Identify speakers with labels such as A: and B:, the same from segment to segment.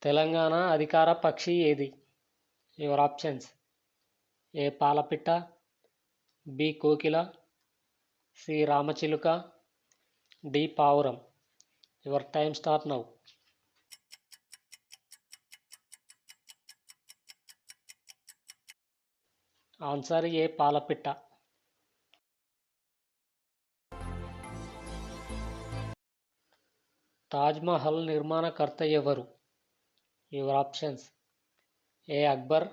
A: తెలంగాణ అధికార పక్షి ఏది? యువర్ ఆప్షన్స్: ఏ పాలపిట్ట, బి కోకిల, సి రామచిలుక, డి పావురం. Your time start now. Answer A పాలపిట్ట. తాజ్మహల్ నిర్మాణకర్త ఎవరు? Your options: A Akbar,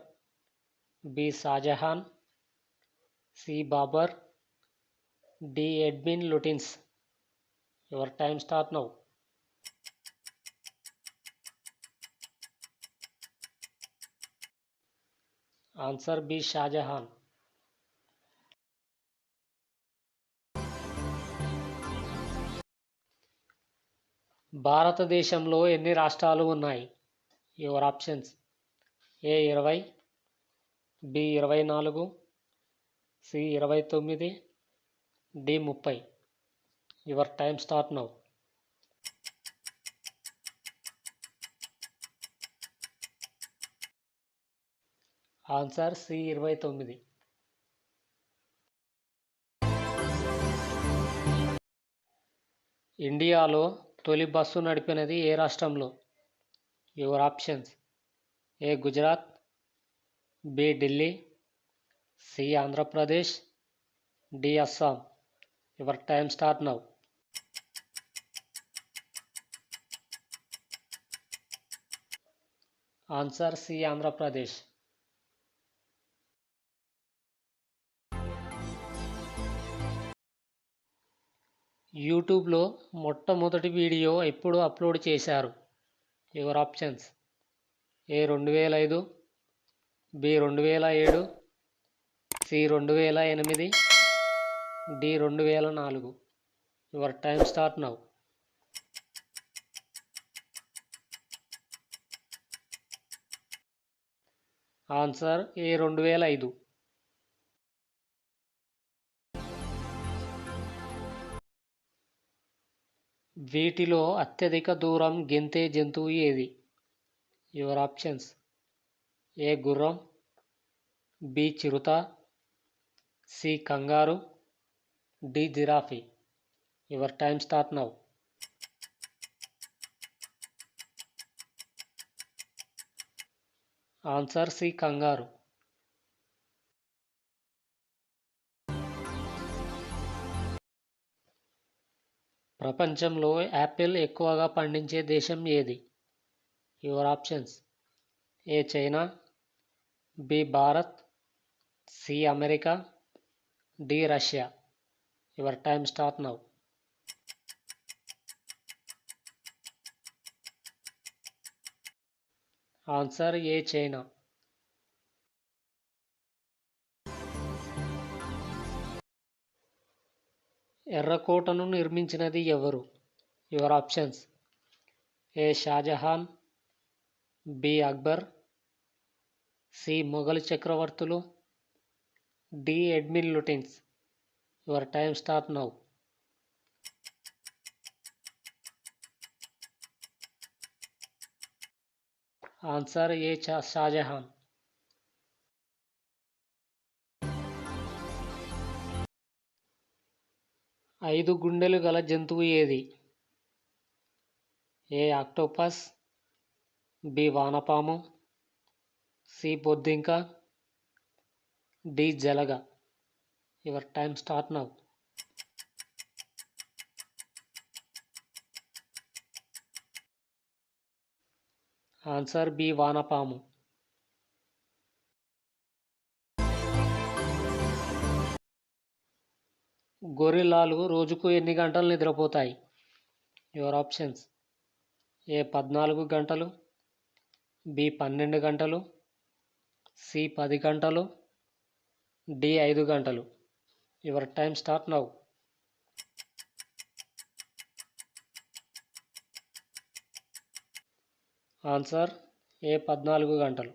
A: B Shah Jahan, C Babur, D Edwin Lutyens. Your time start now. Answer B Shah Jahan. భారతదేశంలో ఎన్ని రాష్ట్రాలు ఉన్నాయి? Your options: A 20, B 24, C 29, D 30. Your time start now. Answer C 29. ఇండియాలో తొలి bus నడిపినది ఏ రాష్ట్రంలో? Your options: A Gujarat, B Delhi, C Andhra Pradesh, D Assam. Your time start now. Answer C Andhra Pradesh. యూట్యూబ్లో మొట్టమొదటి వీడియో ఎప్పుడు అప్లోడ్ చేశారు? Your options: A 2005, B 2007, C 2008, D 2004. Your time start now. Answer A 2005. వీటిలో అత్యధిక దూరం గెంతే జంతువు ఏది? యువర్ ఆప్షన్స్: ఏ గుర్రం, బి చిరుత, C kangaroo, D giraffe. Your time start now. Answer C kangaroo. ప్రపంచంలో యాపిల్ ఎక్కువగా పండించే దేశం ఏది? Your options: A China, B Bharat, C America, D Russia. Your time start now. Answer A China. ఎర్రకోటను నిర్మించినది ఎవరు? Your options: A Shah Jahan, B Akbar, C Mughal చక్రవర్తులు, D Edwin Lutyens. Your time start now. Answer A Shah Jahan. ఐదు గుండెలు గల జంతువు ఏది? ఏ ఆక్టోపస్, బి వానపాము, సి బొద్దింక, డి జలగ. Your time start now. Answer B వానపాము. గొరిల్లాలు రోజుకు ఎన్ని గంటలు నిద్రపోతాయి? యువర్ ఆప్షన్స్: ఏ 14 గంటలు, బి 12 గంటలు, సి 10 గంటలు, డి 5 గంటలు. Your time start now. Answer A 14 గంటలు.